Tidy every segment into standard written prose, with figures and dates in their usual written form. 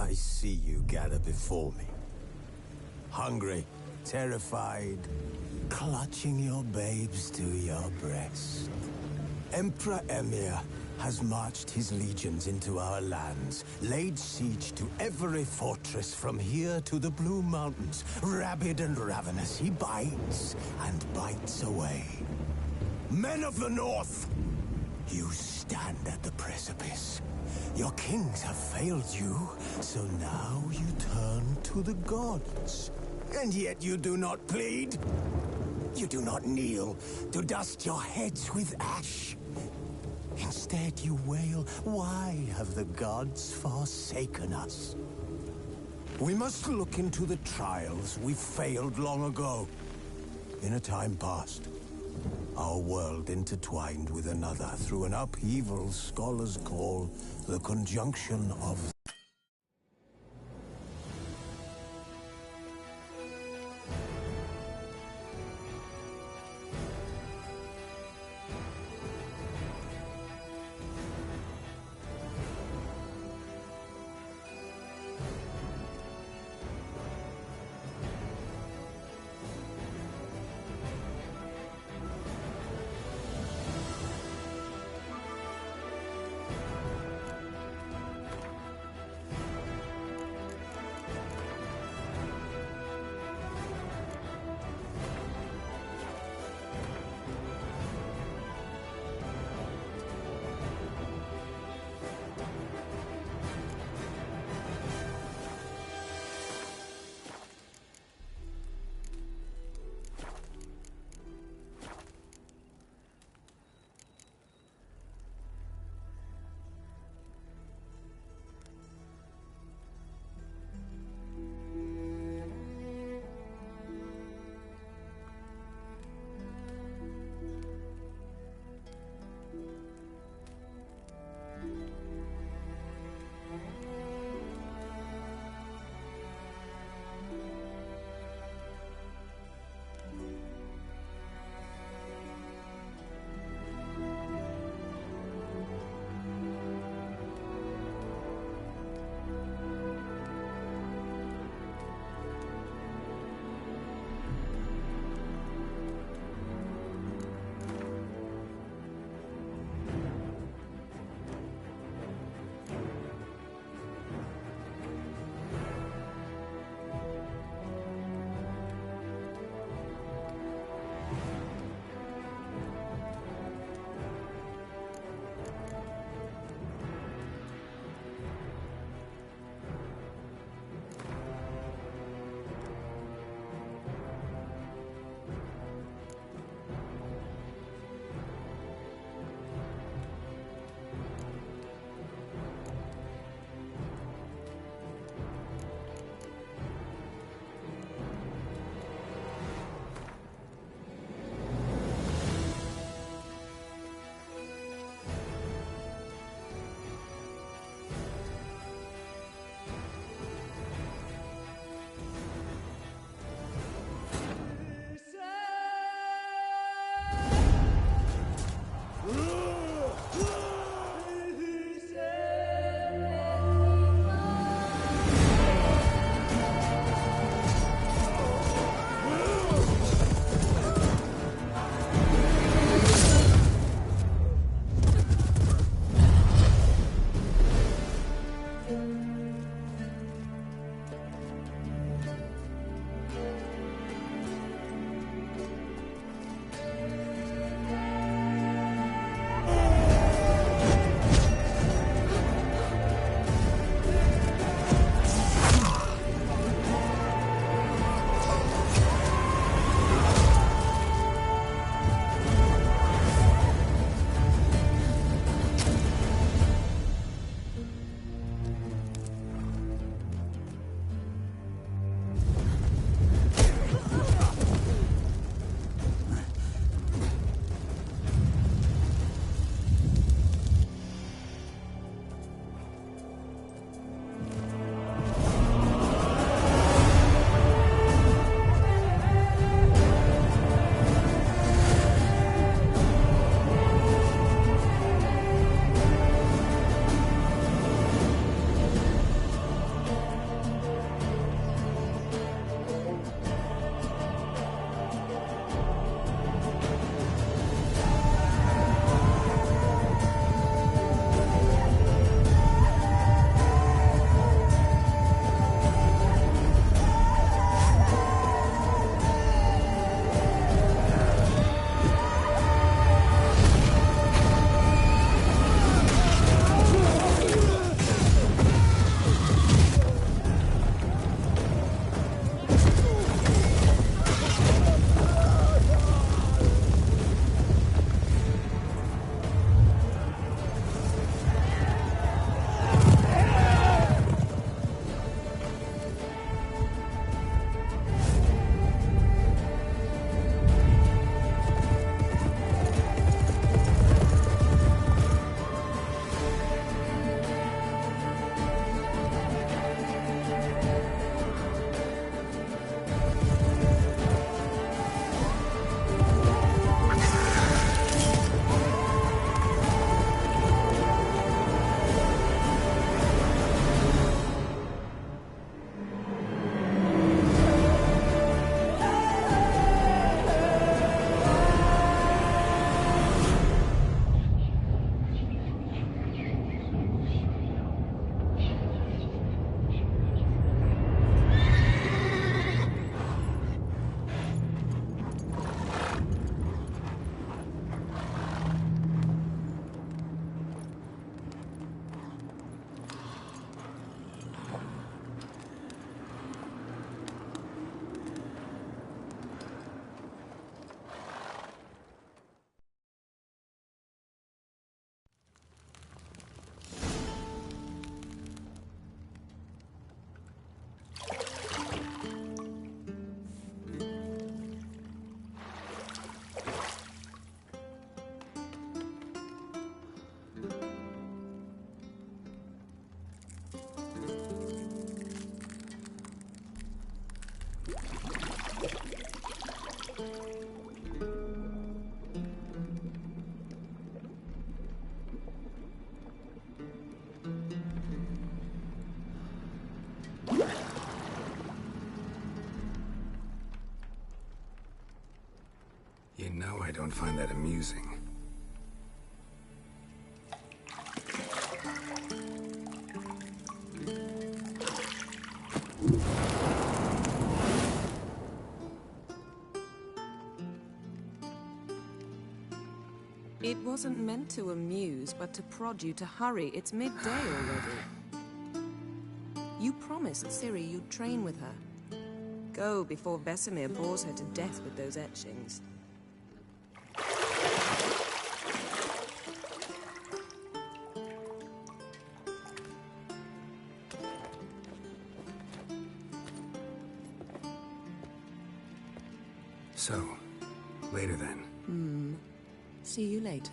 I see you gather before me. Hungry, terrified, clutching your babes to your breast. Emperor Emhyr has marched his legions into our lands, laid siege to every fortress from here to the Blue Mountains. Rabid and ravenous, he bites and bites away. Men of the North, you stand at the precipice. Your kings have failed you, so now you turn to the gods. And yet you do not plead. You do not kneel to dust your heads with ash. Instead you wail, why have the gods forsaken us? We must look into the trials we failed long ago. In a time past, our world intertwined with another through an upheaval scholars call the conjunction of I don't find that amusing. It wasn't meant to amuse, but to prod you to hurry. It's midday already. You promised Ciri you'd train with her. Go before Vesemir bores her to death with those etchings. So, later then. See you later.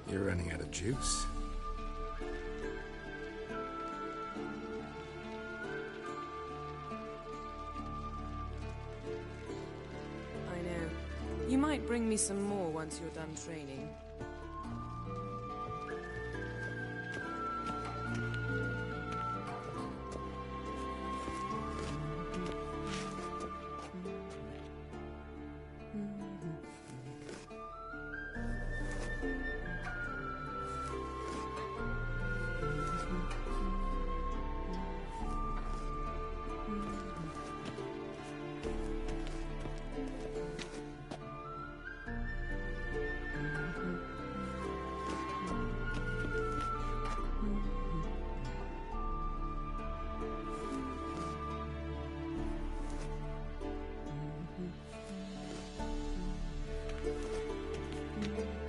You're running out of juice. I know. You might bring me some more once you're done training.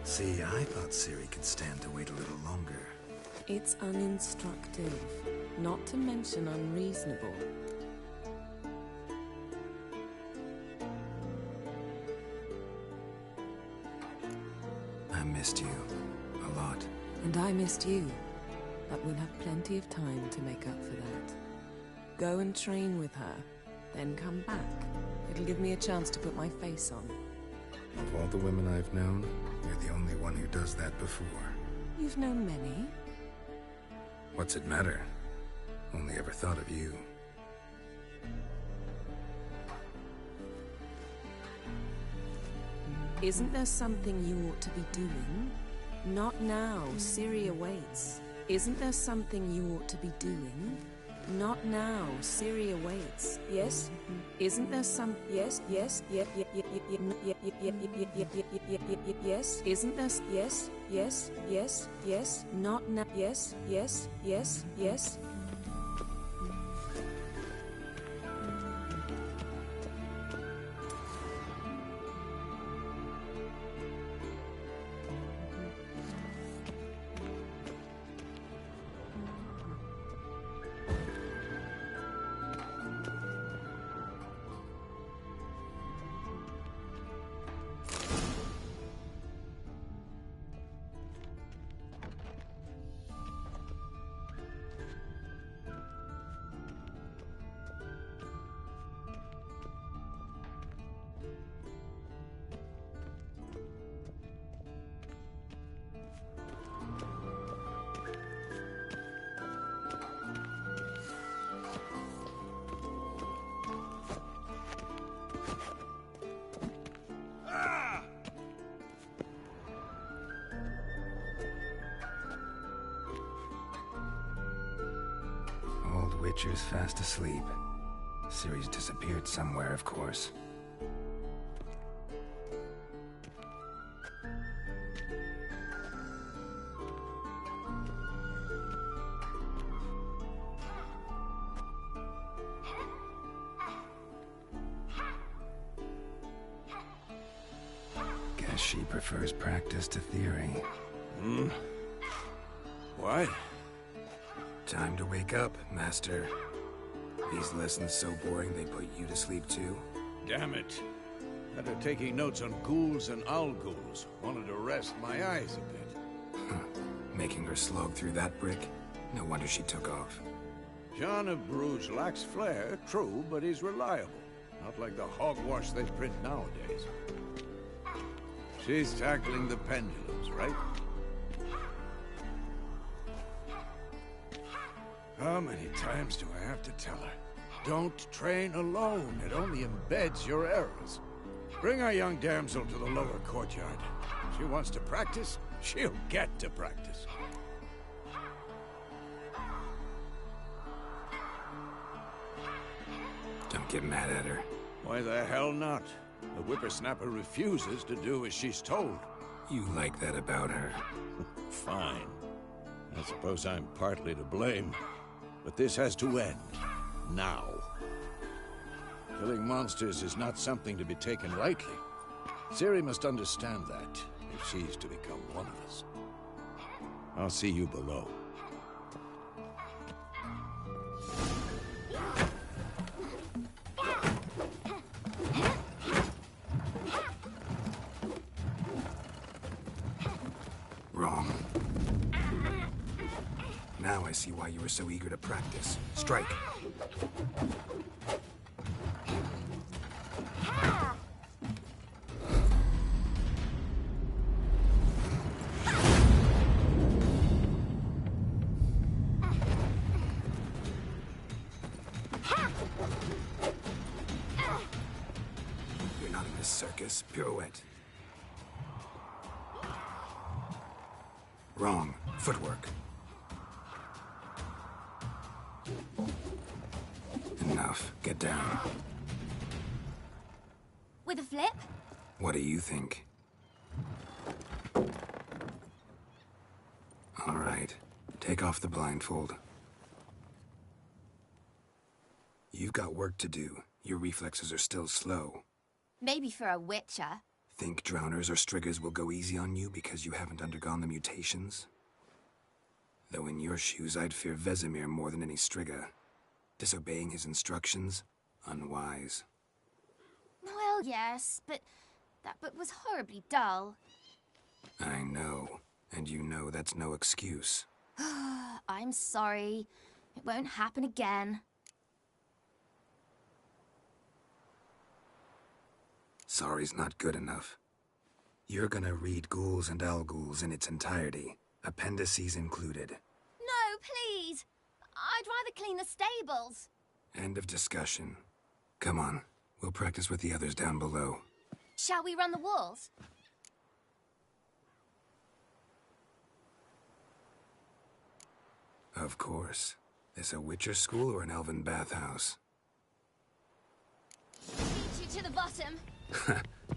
See, I thought Ciri could stand to wait a little longer. It's uninstructive, not to mention unreasonable. I missed you a lot. And I missed you, but we'll have plenty of time to make up for that. Go and train with her, then come back. It'll give me a chance to put my face on. Of all the women I've known, you're the only one who does that before. You've known many. What's it matter? Only ever thought of you. Isn't there something you ought to be doing? Not now. Ciri awaits. Isn't there something you ought to be doing? Not now. Ciri awaits. Yes? Isn't there some... Yes, yes, yes, yes, yes, isn't there... Yes, yes, yes, yes, not now. Yes, yes, yes, yes. Witcher's fast asleep. Ciri's disappeared somewhere, of course. Guess she prefers practice to theory. What? Time to wake up, Master. These lessons so boring they put you to sleep too? Damn it. After taking notes on ghouls and owl-ghouls, wanted to rest my eyes a bit. Making her slog through that brick? No wonder she took off. John of Bruges lacks flair, true, but he's reliable. Not like the hogwash they print nowadays. She's tackling the pendulums, right? How many times do I have to tell her? Don't train alone. It only embeds your errors. Bring our young damsel to the lower courtyard. If she wants to practice, she'll get to practice. Don't get mad at her. Why the hell not? The whippersnapper refuses to do as she's told. You like that about her. Fine. I suppose I'm partly to blame. But this has to end. Now. Killing monsters is not something to be taken lightly. Ciri must understand that, if she's to become one of us. I'll see you below. Wrong. Now I see why you were so eager to practice. Strike. You're not in this circus. Pirouette. Wrong. Footwork. Enough. Get down. With a flip? What do you think? All right. Take off the blindfold. You've got work to do. Your reflexes are still slow. Maybe for a witcher. Think drowners or striggers will go easy on you because you haven't undergone the mutations? Though in your shoes, I'd fear Vesemir more than any strigger. Disobeying his instructions? Unwise. Well, yes, but that book was horribly dull. I know. And you know that's no excuse. I'm sorry. It won't happen again. Sorry's not good enough. You're gonna read Ghouls and Owl-Ghouls in its entirety, appendices included. No, please! I'd rather clean the stables. End of discussion. Come on, we'll practice with the others down below. Shall we run the walls? Of course. This a Witcher school or an elven bathhouse? Beat you to the bottom.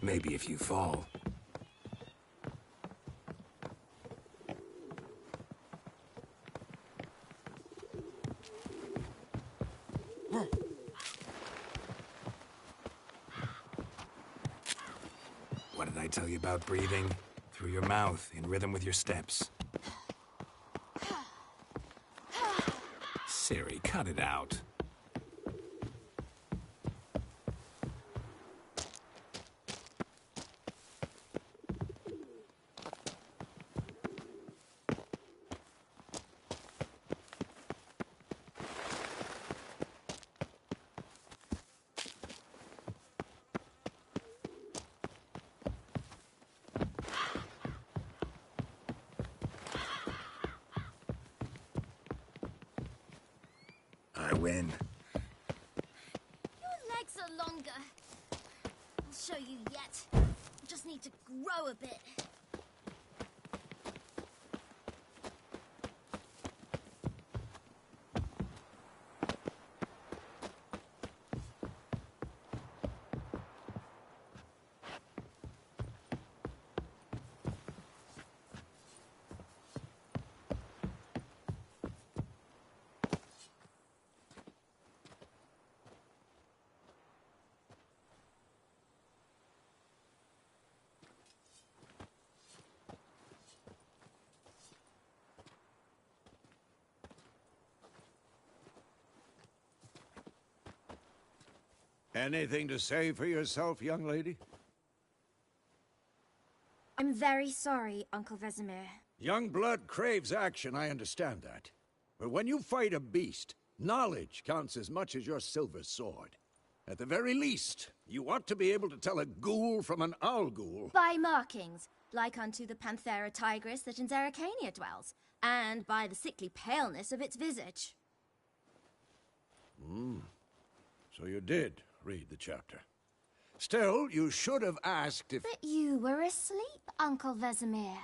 Maybe if you fall. What did I tell you about breathing? Through your mouth, in rhythm with your steps. Ciri, cut it out. I win. Your legs are longer. I'll show you yet. I just need to grow a bit. Anything to say for yourself, young lady? I'm very sorry, Uncle Vesemir. Young blood craves action, I understand that. But when you fight a beast, knowledge counts as much as your silver sword. At the very least, you ought to be able to tell a ghoul from an owl ghoul. By markings, like unto the Panthera tigris that in Zerrikania dwells, and by the sickly paleness of its visage. So you did read the chapter. Still, you should have asked if... But you were asleep, Uncle Vesemir.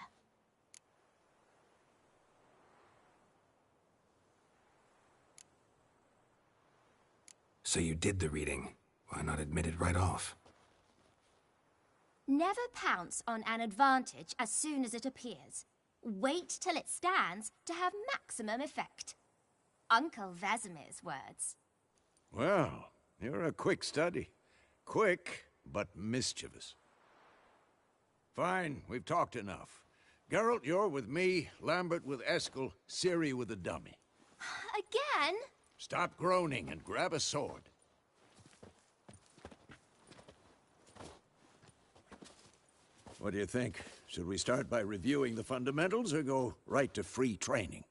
So you did the reading. Why not admit it right off? Never pounce on an advantage as soon as it appears. Wait till it stands to have maximum effect. Uncle Vesemir's words. Well, you're a quick study. Quick, but mischievous. Fine, we've talked enough. Geralt, you're with me, Lambert with Eskel, Ciri with the dummy. Again? Stop groaning and grab a sword. What do you think? Should we start by reviewing the fundamentals or go right to free training?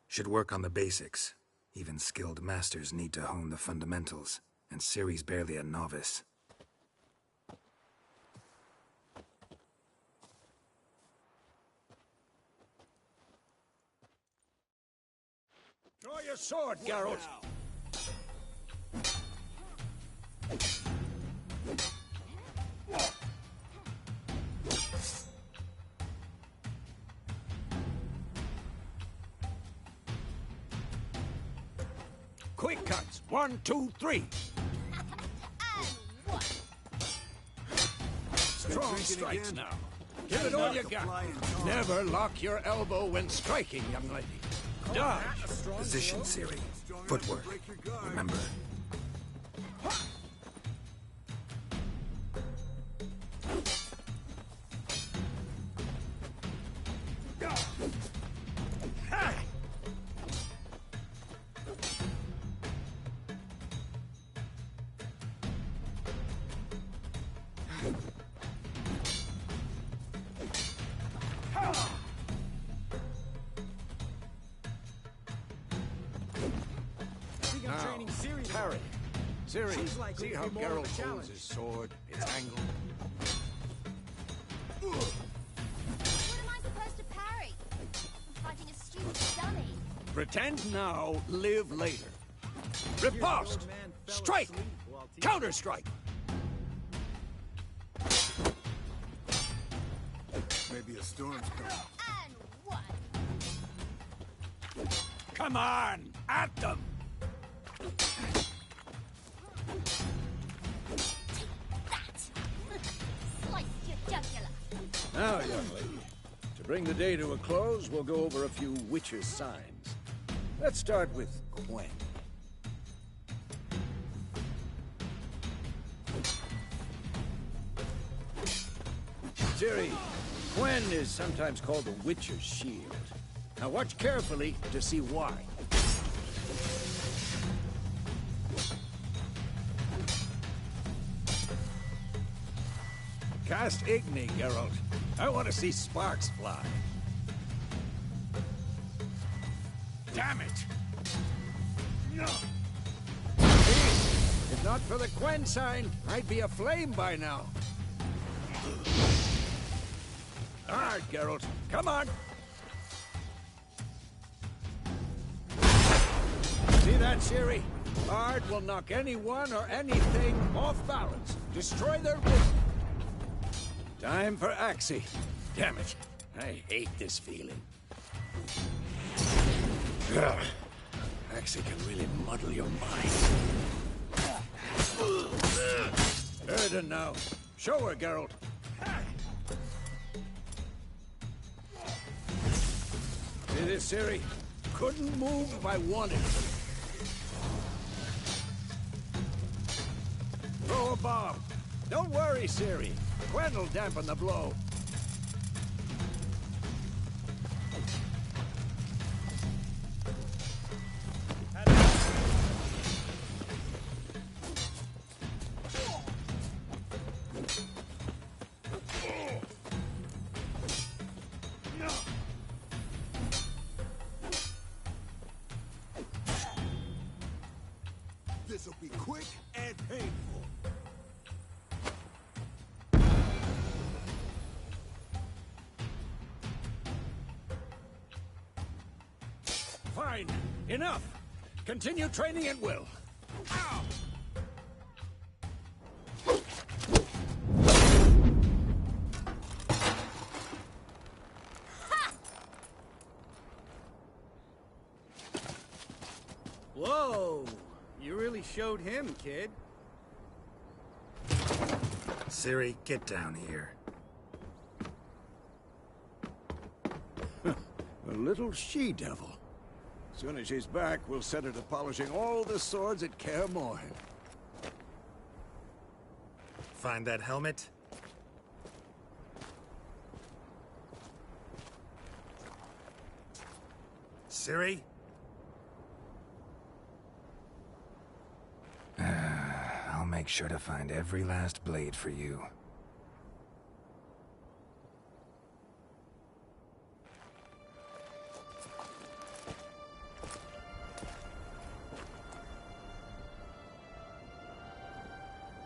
Should work on the basics. Even skilled masters need to hone the fundamentals, and Ciri's barely a novice. Draw your sword, Geralt! Quick cuts! 1, 2, 3! Strong strikes now. Give it all you got. Never lock your elbow when striking, young lady. Dodge! Position, Ciri. Footwork. Remember. Parry. Ciri, see how Geralt holds his sword, its angle? What am I supposed to parry? I'm fighting a stupid dummy. Pretend now, live later. Riposte! Strike! Counter-strike! Maybe a storm's coming. And one. Come on! At them! That! Slice your jugular. Now, young lady, to bring the day to a close, we'll go over a few witches' signs. Let's start with Quen. Ciri, Quen is sometimes called the Witcher's Shield. Now watch carefully to see why. Cast Igni, Geralt. I want to see sparks fly. Damn it! No! See? If not for the Quen sign, I'd be aflame by now. Hard, Geralt. Come on! See that, Ciri? Hard will knock anyone or anything off balance. Destroy their rhythm. Time for Axii. Damn it. I hate this feeling. Ugh. Axii can really muddle your mind. Erden now. Show her, Geralt. See this, Ciri? Couldn't move if I wanted to. Throw a bomb. Don't worry, Ciri. Quen will dampen the blow. quick and painful. Fine. Enough. Continue training at will. Ow! Whoa! You really showed him, kid. Ciri, get down here. A little she-devil. Soon as she's back, we'll set her to polishing all the swords at Kaer Morhen. Find that helmet? Ciri? I'll make sure to find every last blade for you.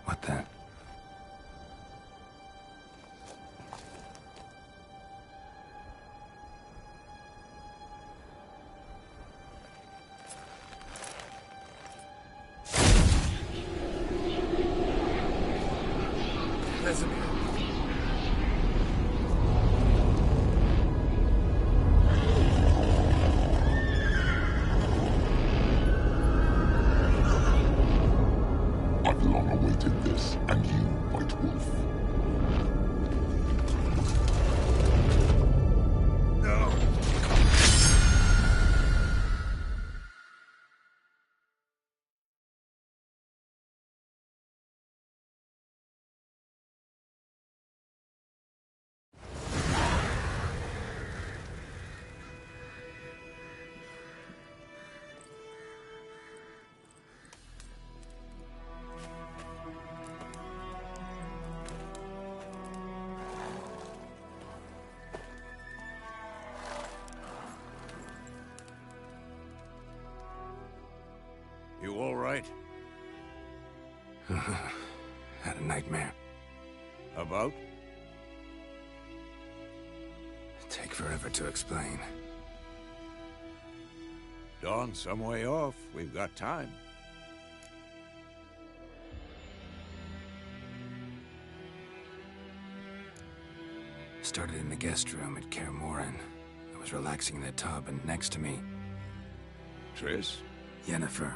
What the? Vesemir. I've long awaited this, and you, White Wolf. No! You all right? Had a nightmare. About? Take forever to explain. Dawn's some way off. We've got time. Started in the guest room at Kaer Morhen. I was relaxing in the tub, and next to me, Triss? Yennefer.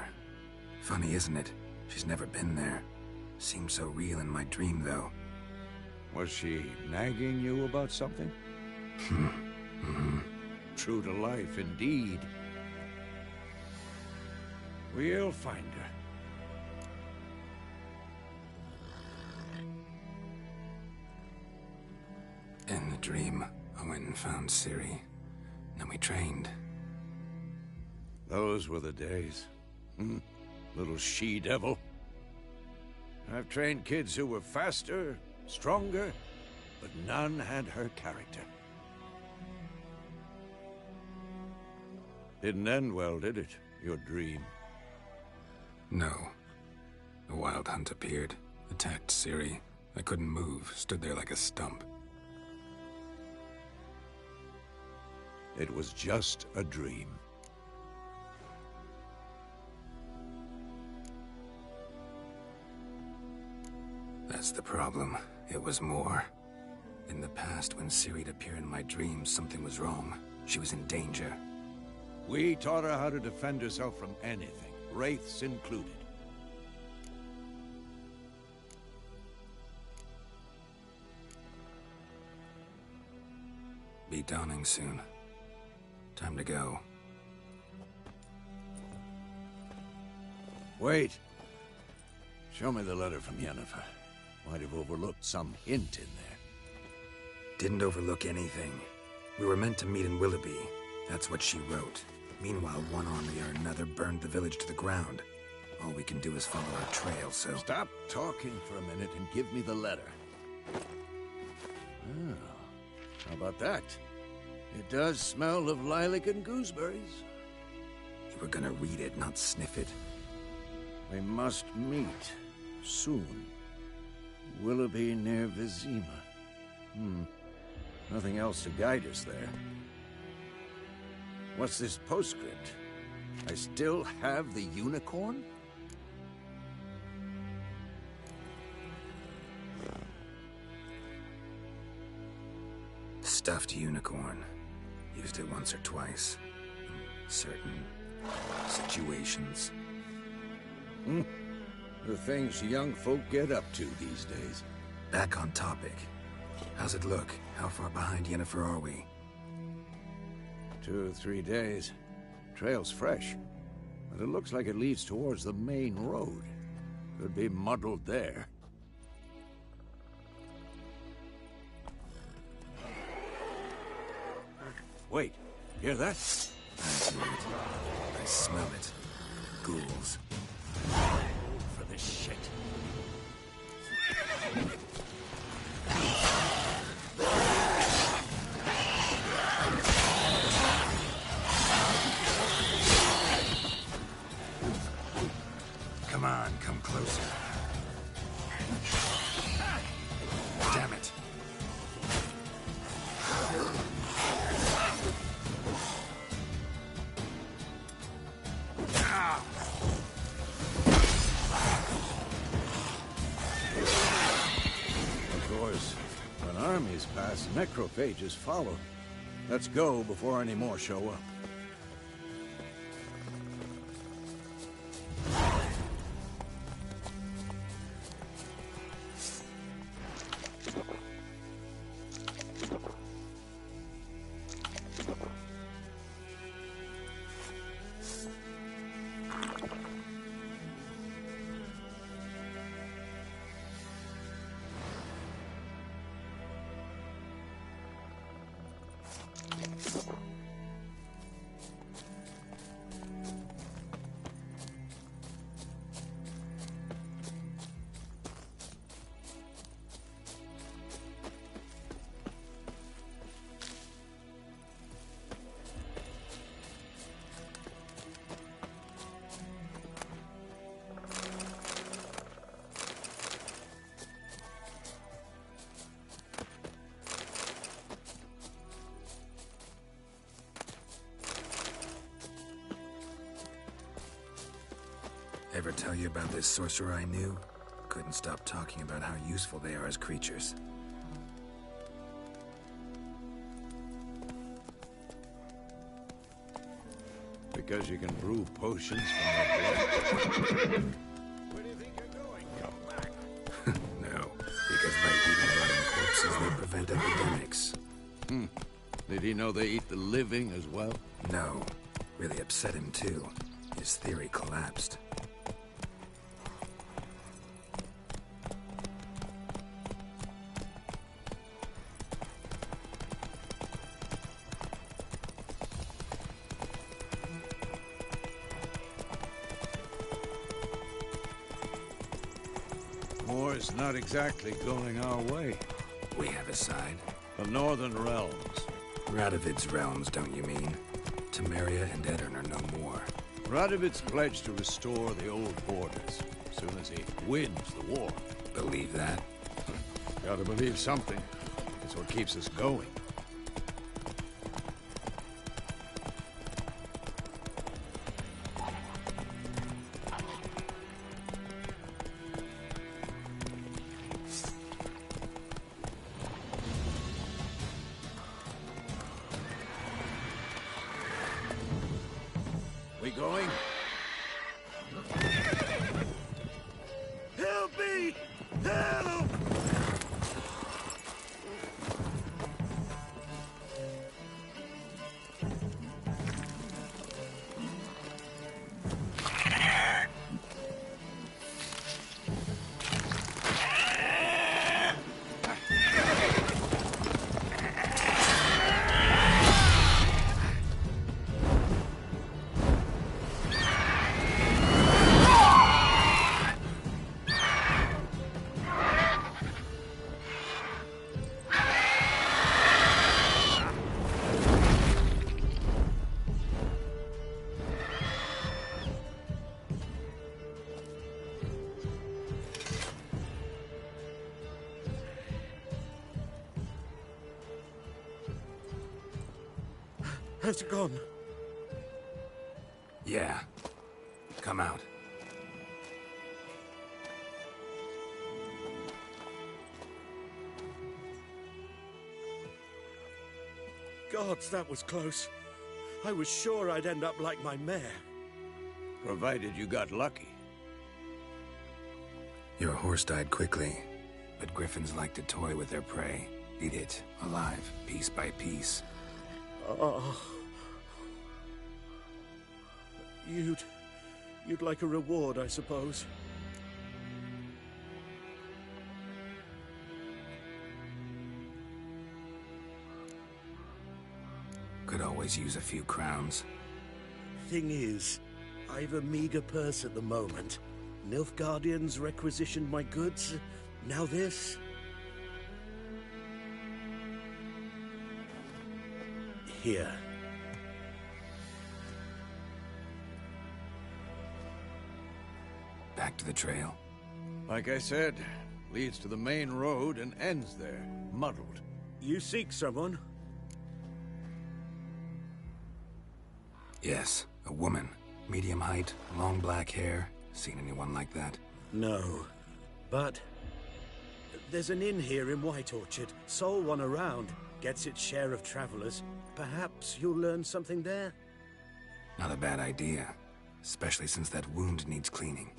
Funny, isn't it? She's never been there. Seemed so real in my dream, though. Was she nagging you about something? True to life, indeed. We'll find her. In the dream, I went and found Ciri. Then we trained. Those were the days. Little she-devil. I've trained kids who were faster, stronger, but none had her character. Didn't end well, did it? Your dream? No. The Wild Hunt appeared, attacked Ciri. I couldn't move, stood there like a stump. It was just a dream. That's the problem. It was more. In the past, when Ciri'd appear in my dreams, something was wrong. She was in danger. We taught her how to defend herself from anything, wraiths included. Be dawning soon. Time to go. Wait. Show me the letter from Yennefer. Might have overlooked some hint in there. Didn't overlook anything. We were meant to meet in Willoughby. That's what she wrote. Meanwhile, one army or another burned the village to the ground. All we can do is follow our trail, so... Stop talking for a minute and give me the letter. Oh, how about that? It does smell of lilac and gooseberries. You were gonna read it, not sniff it. We must meet soon. Willoughby near Vizima. Nothing else to guide us there. What's this postscript? I still have the unicorn? Stuffed unicorn. Used it once or twice. In certain situations. The things young folk get up to these days. Back on topic. How's it look? How far behind Yennefer are we? 2 or 3 days. Trail's fresh, but it looks like it leads towards the main road. Could be muddled there. Wait, hear that? I hear it. I smell it. Ghouls. For this shit. Come on, come closer. Damn it. Of course, when armies pass, necrophages follow. Let's go before any more show up. Ever tell you about this sorcerer I knew? Couldn't stop talking about how useful they are as creatures. Because you can brew potions from the blood. Where do you think you're going? Come back. No, because by eating rotting corpses they prevent epidemics. Did he know they eat the living as well? No, really upset him too. His theory collapsed. War's not exactly going our way. We have a side. The Northern Realms. Radovid's realms, don't you mean? Temeria and Edirn are no more. Radovid's pledged to restore the old borders as soon as he wins the war. Believe that? Gotta believe something. It's what keeps us going. We going? Help me! Help! Has it gone? Yeah. Come out. Gods, that was close. I was sure I'd end up like my mare. Provided you got lucky. Your horse died quickly, but griffins like to toy with their prey. Eat it, alive, piece by piece. Oh. You'd like a reward, I suppose. Could always use a few crowns. Thing is, I've a meager purse at the moment. Nilfgaardians requisitioned my goods. Now this. Here. Back to the trail. Like I said, leads to the main road and ends there, muddled. You seek someone? Yes, a woman. Medium height, long black hair. Seen anyone like that? No. But there's an inn here in White Orchard. Sole one around. Gets its share of travelers. Perhaps you'll learn something there? Not a bad idea. Especially since that wound needs cleaning.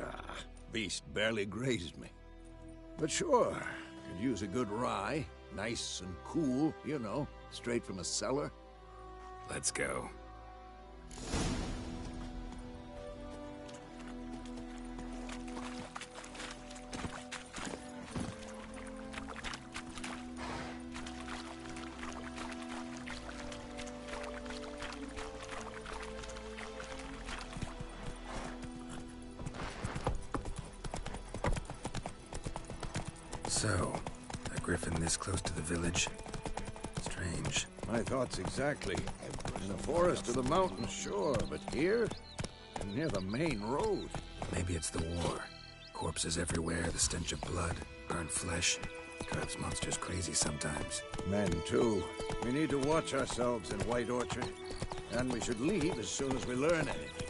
Ah, beast barely grazed me. But sure, could use a good rye. Nice and cool, you know, straight from a cellar. Let's go. So, a griffin this close to the village? Strange. My thoughts exactly. In the forest or the mountains, sure, but here? And near the main road. Maybe it's the war. Corpses everywhere, the stench of blood, burnt flesh. Drives monsters crazy sometimes. Men, too. We need to watch ourselves in White Orchard. And we should leave as soon as we learn anything.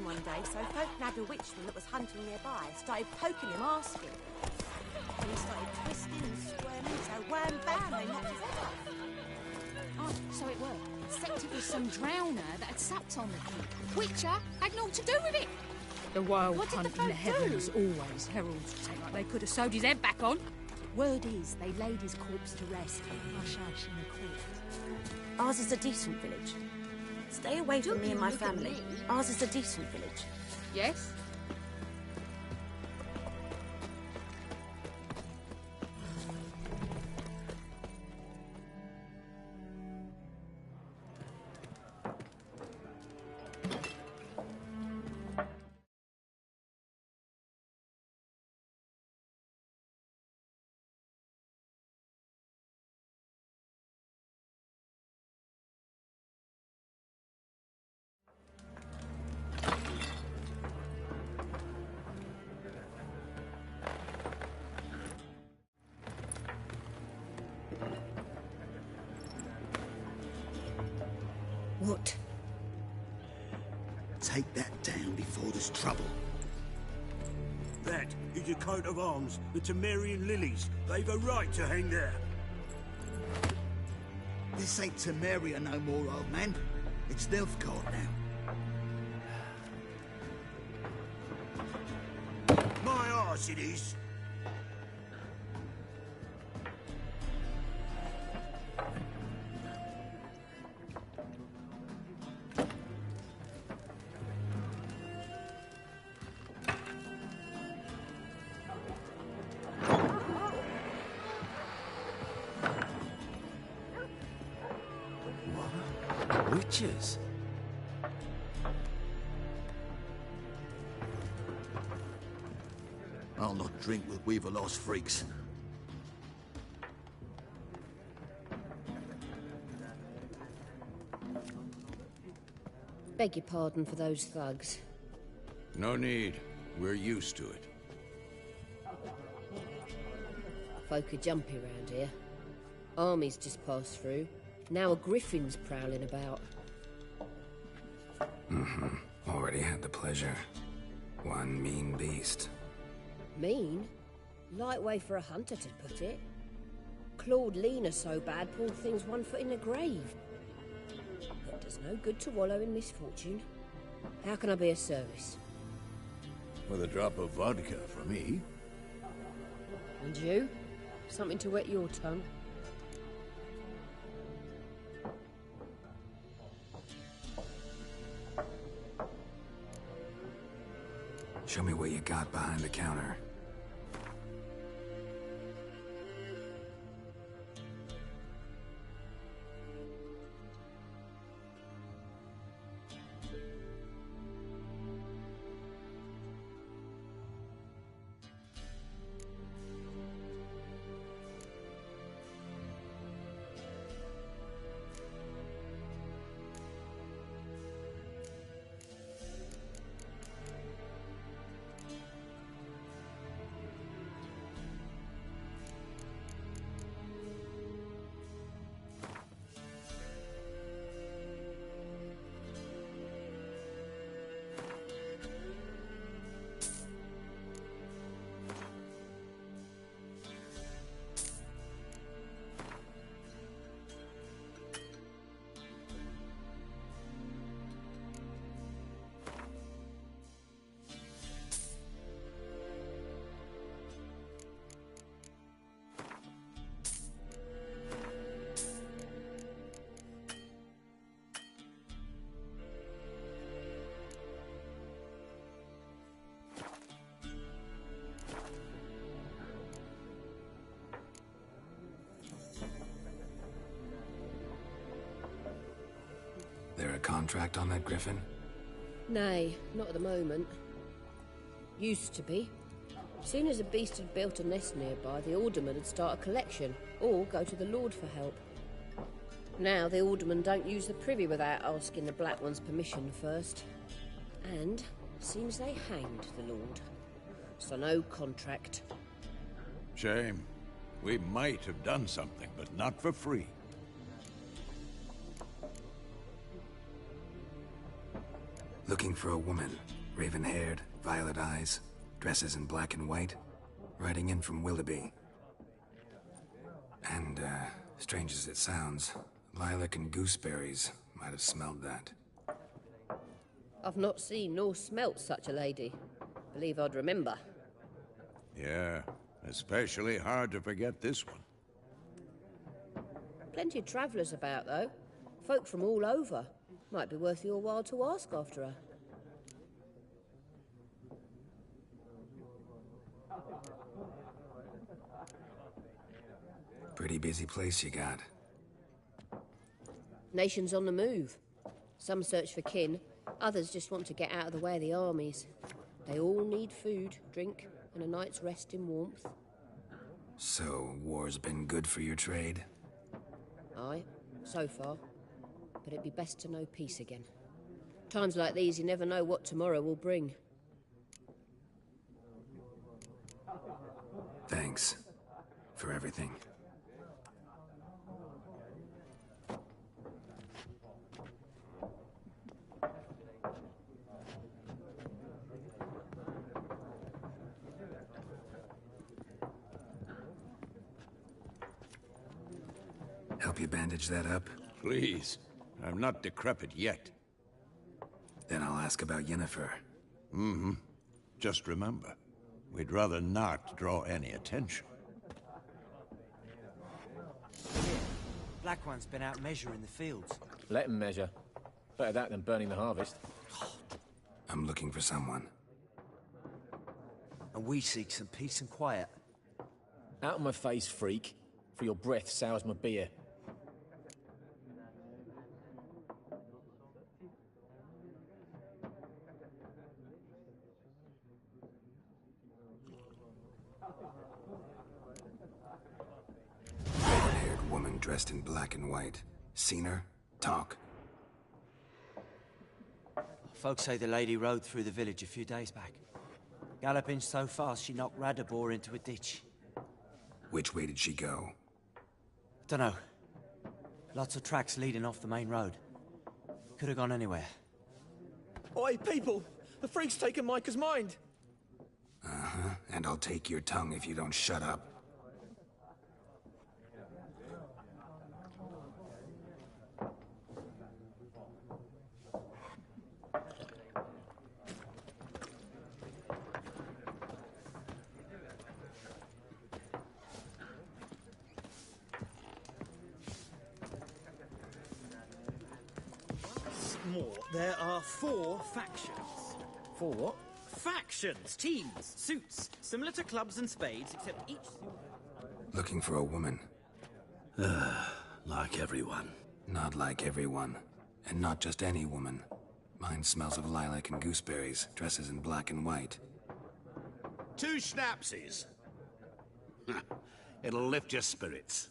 One day, so folk nagged a witchman that was hunting nearby, started poking him, asking. And he started twisting and squirming, so wham bam, they knocked his head off. Oh, so it worked. Except it was some drowner that had supped on the kid. Witcher had naught to do with it. The wild What did hunt the in the folk heavens do? always heralds take like they could have sewed his head back on. Word is they laid his corpse to rest. Hush hush in the court. Ours is a decent village. Stay away from me and my family. Ours is a decent village. Yes? What? Take that down before there's trouble. That is a coat of arms, the Temerian lilies. They've a right to hang there. This ain't Temeria no more, old man. It's Nilfgaard now. My arse it is. Witches? I'll not drink with Weaver Lost freaks. Beg your pardon for those thugs. No need. We're used to it. Folk are jumpy round here. Armies just passed through. Now a griffin's prowling about. Already had the pleasure. One mean beast. Mean? Light way for a hunter to put it. Clawed Lena so bad, poor thing's 1 foot in the grave. But does no good to wallow in misfortune. How can I be of service? With a drop of vodka for me. And you? Something to wet your tongue? Show me what you got behind the counter. There a contract on that griffin? Nay, not at the moment. Used to be. Soon as a beast had built a nest nearby, the alderman would start a collection, or go to the Lord for help. Now the aldermen don't use the privy without asking the Black One's permission first. And seems they hanged the Lord. So no contract. Shame. We might have done something, but not for free. Looking for a woman. Raven-haired, violet eyes, dresses in black and white. Riding in from Willoughby. And, strange as it sounds, lilac and gooseberries might have smelled that. I've not seen nor smelt such a lady. Believe I'd remember. Yeah, especially hard to forget this one. Plenty of travellers about, though. Folk from all over. Might be worth your while to ask after her. Pretty busy place you got. Nations on the move. Some search for kin, others just want to get out of the way of the armies. They all need food, drink, and a night's rest in warmth. So, war's been good for your trade? Aye, so far. But it'd be best to know peace again. Times like these, you never know what tomorrow will bring. Thanks for everything. Help you bandage that up? Please. I'm not decrepit yet. Then I'll ask about Yennefer. Mm-hmm. Just remember, we'd rather not draw any attention. Black One's been out measuring the fields. Let him measure. Better that than burning the harvest. I'm looking for someone. And we seek some peace and quiet. Out of my face, freak. For your breath sours my beer. Red-haired woman dressed in black and white. Seen her? Talk. Folks say the lady rode through the village a few days back. Galloping so fast she knocked Radabor into a ditch. Which way did she go? Dunno. Lots of tracks leading off the main road. Could have gone anywhere. Oi, people! The freak's taken Micah's mind! Uh-huh, and I'll take your tongue if you don't shut up. More. There are 4 factions. 4 what? Factions, teams, suits, similar to clubs and spades, except each suit... Looking for a woman. Like everyone. Not like everyone. And not just any woman. Mine smells of lilac and gooseberries, dresses in black and white. 2 schnapsies. It'll lift your spirits.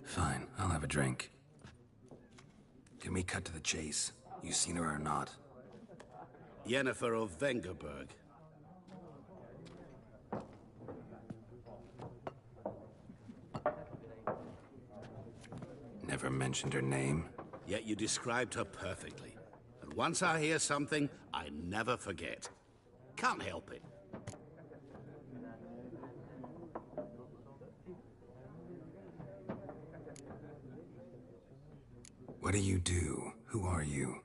Fine, I'll have a drink. Can we cut to the chase? You seen her or not? Yennefer of Vengerberg. Never mentioned her name. Yet you described her perfectly. And once I hear something, I never forget. Can't help it. What do you do? Who are you?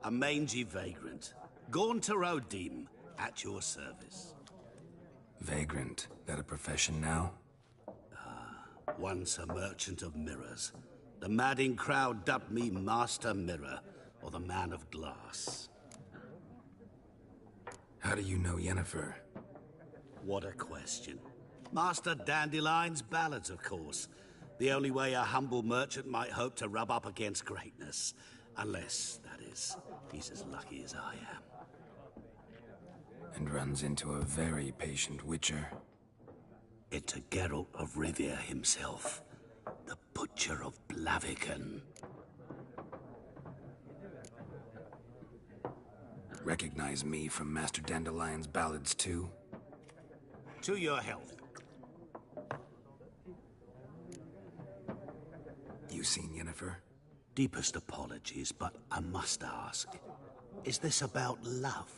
A mangy vagrant. Gaunter O'Dim, at your service. Vagrant. That a profession now? Once a merchant of mirrors. The madding crowd dubbed me Master Mirror, or the Man of Glass. How do you know Yennefer? What a question. Master Dandelion's ballads, of course. The only way a humble merchant might hope to rub up against greatness. Unless, that is, he's as lucky as I am. And runs into a very patient witcher. Into Geralt of Rivia himself. The Butcher of Blaviken. Recognize me from Master Dandelion's ballads too? To your health. You seen Yennefer? Deepest apologies, but I must ask. Is this about love?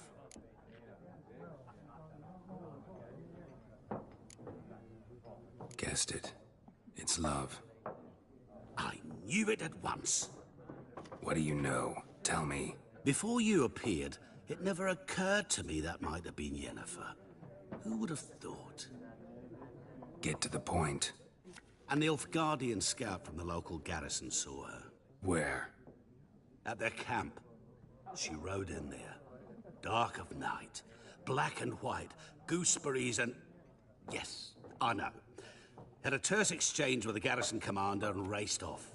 Guessed it. It's love. I knew it at once. What do you know? Tell me. Before you appeared, it never occurred to me that might have been Yennefer. Who would have thought? Get to the point. An Nilfgaardian scout from the local garrison saw her. Where? At their camp. She rode in there. Dark of night. Black and white. Gooseberries and... Yes, I know. Had a terse exchange with the garrison commander and raced off.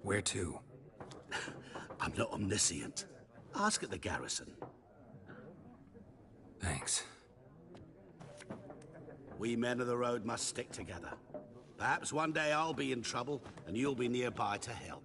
Where to? I'm not omniscient. Ask at the garrison. Thanks. We men of the road must stick together. Perhaps one day I'll be in trouble, and you'll be nearby to help.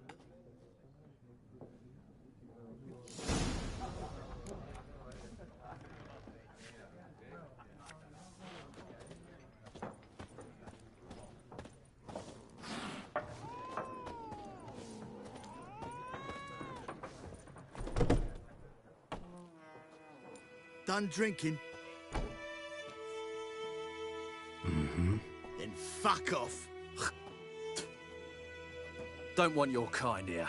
Done drinking? Mm-hmm. Then fuck off. Don't want your kind here.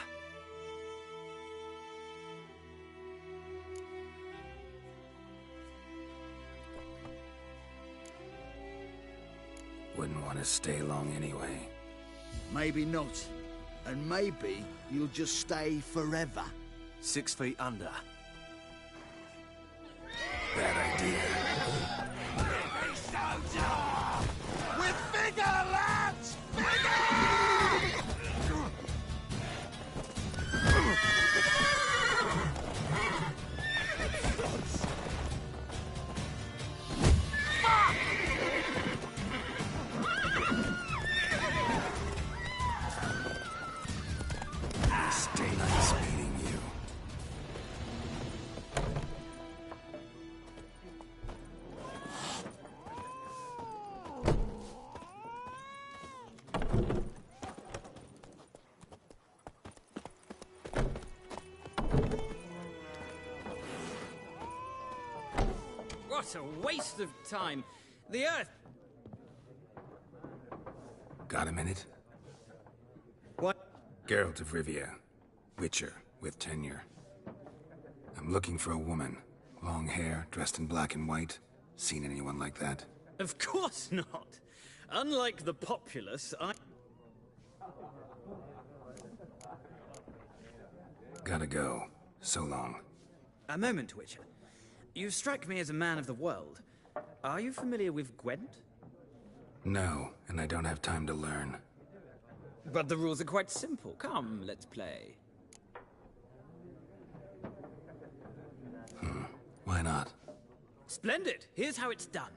Wouldn't want to stay long anyway. Maybe not. And maybe you'll just stay forever. 6 feet under. Bad idea. With vigor, lads! Daylight's beating you. What a waste of time. The Earth... Got a minute? What? Geralt of Rivia. Witcher, with tenure. I'm looking for a woman. Long hair, dressed in black and white. Seen anyone like that? Of course not. Unlike the populace, I... Gotta go. So long. A moment, Witcher. You strike me as a man of the world. Are you familiar with Gwent? No, and I don't have time to learn. But the rules are quite simple. Come, let's play. Why not? Splendid! Here's how it's done.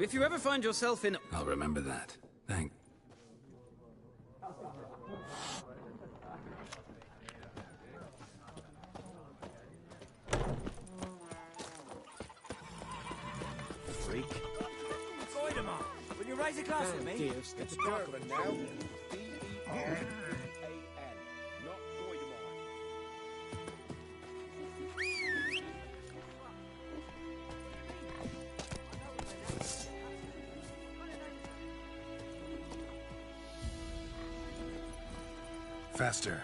If you ever find yourself in... I'll remember that. Thank... Freak. Voidemar, will you raise a glass with me? It's sparkling now. D-E-R-A-N, not Voidemar. Faster.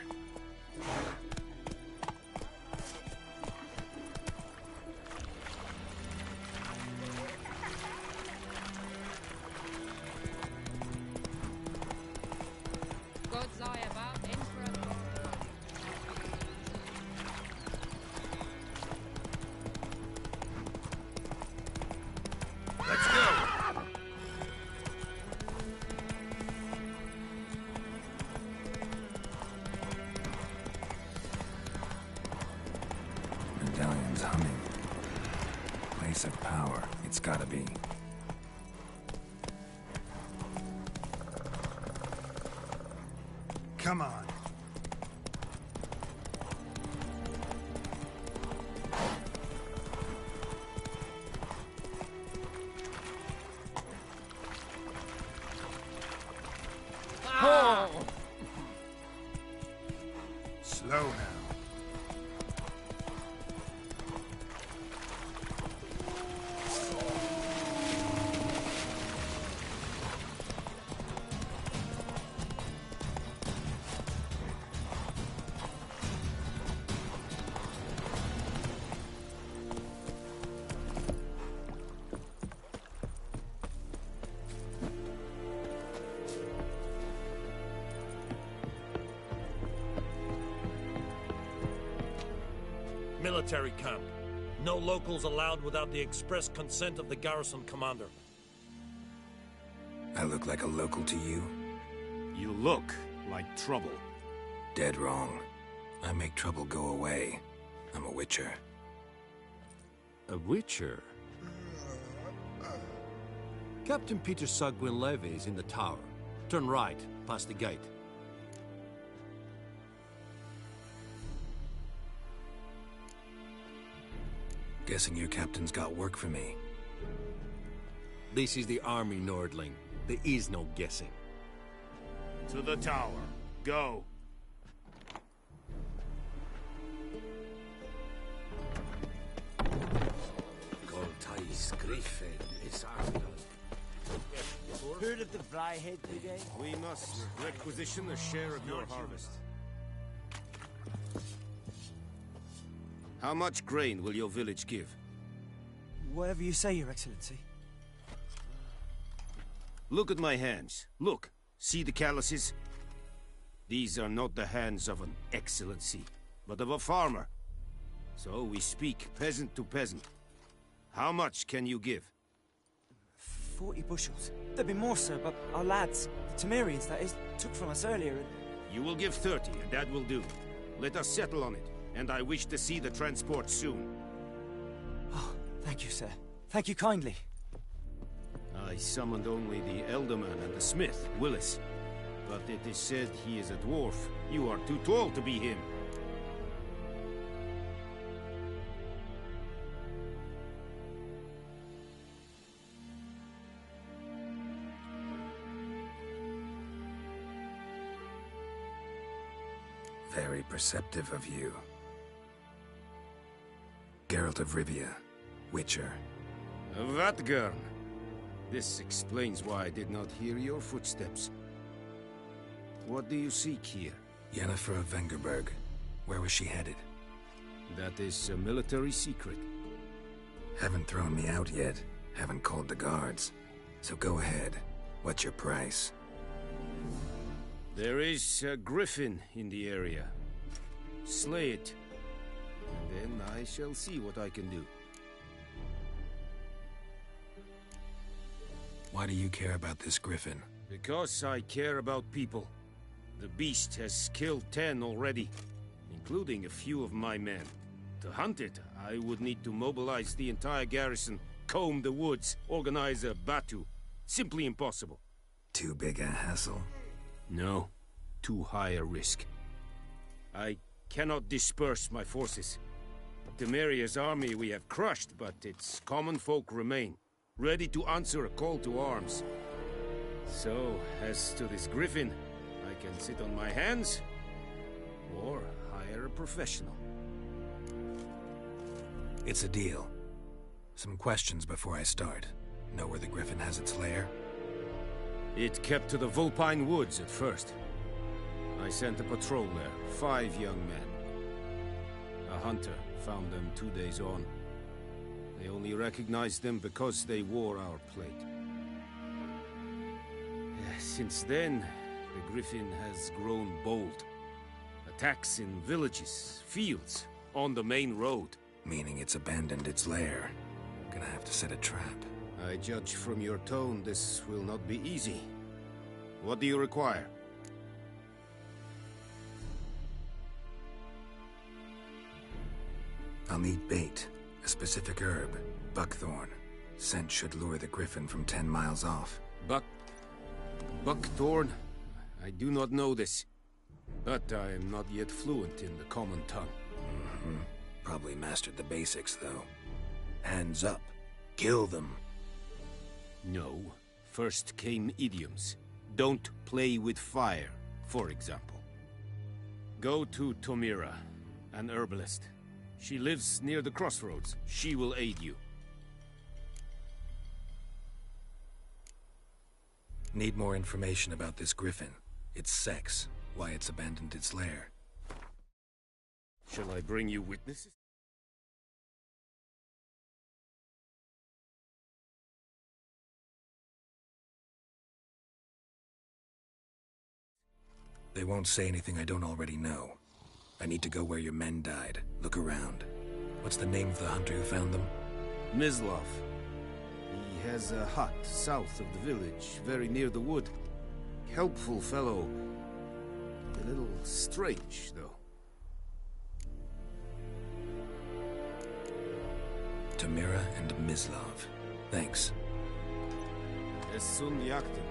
God's eye about Emperor. Let's go! Medallion's humming. Place of power. It's gotta be. Come on. Oh! Slow now. Military camp. No locals allowed without the express consent of the garrison commander. I look like a local to you? You look like trouble. Dead wrong. I make trouble go away. I'm a witcher. A witcher? Captain Peter Sagwin Levy is in the tower. Turn right, past the gate. Guessing your captain's got work for me. This is the army, Nordling. There is no guessing. To the tower. Go. Goltais Griffin is Heard of the Flyhead Brigade? We must requisition a share of your harvest. How much grain will your village give? Whatever you say, Your Excellency. Look at my hands. Look. See the calluses? These are not the hands of an excellency, but of a farmer. So we speak peasant to peasant. How much can you give? 40 bushels. There'd be more, sir, but our lads, the Temerians, that is, took from us earlier and... You will give 30, and that will do. Let us settle on it, and I wish to see the transport soon. Oh, thank you, sir. Thank you kindly. I summoned only the Elderman and the smith, Willis. But it is said he is a dwarf. You are too tall to be him. Very perceptive of you. Geralt of Rivia, Witcher. Vatgern. This explains why I did not hear your footsteps. What do you seek here? Yennefer of Vengerberg. Where was she headed? That is a military secret. Haven't thrown me out yet. Haven't called the guards. So go ahead. What's your price? There is a griffin in the area. Slay it. And then I shall see what I can do. Why do you care about this griffin? Because I care about people. The beast has killed 10 already, including a few of my men. To hunt it, I would need to mobilize the entire garrison, comb the woods, organize a batu. Simply impossible. Too big a hassle? No. Too high a risk. I cannot disperse my forces. Temeria's army we have crushed, but its common folk remain, ready to answer a call to arms. So, as to this griffin, I can sit on my hands, or hire a professional. It's a deal. Some questions before I start. Know where the griffin has its lair? It kept to the Vulpine Woods at first. I sent a patrol there, 5 young men. A hunter found them 2 days on. They only recognized them because they wore our plate. Since then, the griffin has grown bold. Attacks in villages, fields, on the main road. Meaning it's abandoned its lair. Gonna have to set a trap. I judge from your tone this will not be easy. What do you require? I'll need bait. A specific herb. Buckthorn. Scent should lure the griffin from 10 miles off. Buckthorn? I do not know this. But I am not yet fluent in the common tongue. Probably mastered the basics, though. Hands up. Kill them. No. First came idioms. Don't play with fire, for example. Go to Tomira, an herbalist. She lives near the crossroads. She will aid you. Need more information about this griffin. Its sex, why it's abandoned its lair. Shall I bring you witnesses? They won't say anything I don't already know. I need to go where your men died. Look around. What's the name of the hunter who found them? Mislav. He has a hut south of the village, very near the wood. Helpful fellow. A little strange, though. Tomira and Mislav. Thanks. Essun Yaktin.